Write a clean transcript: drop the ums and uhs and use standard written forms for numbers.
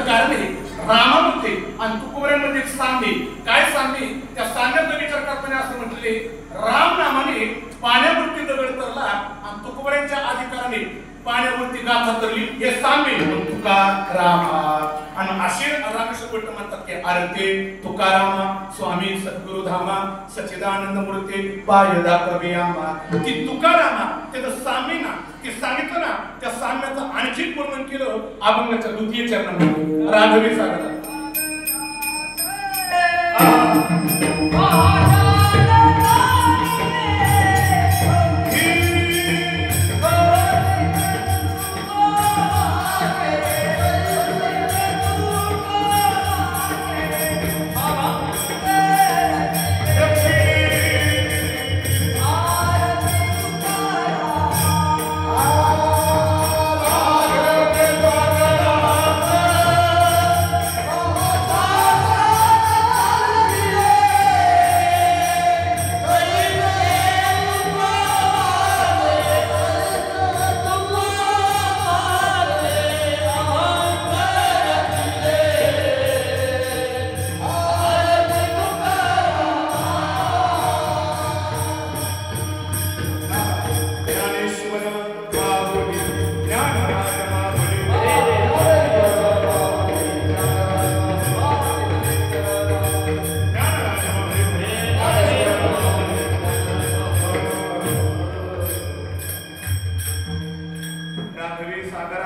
कारण आहे रामामध्ये आणि तुकोबऱ्यांमध्ये सांगली काय सांगली त्या सांगण्याचा विचार करताना असं म्हटले राम नामाने पाण्यावरती दगड तरला आणि तुकोबऱ्यांच्या अधिकाराने पाण्यावरती गाथा तरली हे सांगली तुका रामा आणि असे रामेश्वर भट्ट म्हणतात की अरे तुकारामा स्वामी सद्गुरु धामा सच्चिदानंद मूर्ती पायदा कवियामा की तुकारामा त्याचं सामी ना ते सांगितलं ना त्या साम्याचं आणखी वर्णन केलं अभंगाच्या द्वितीय चरणामध्ये राघवी सागर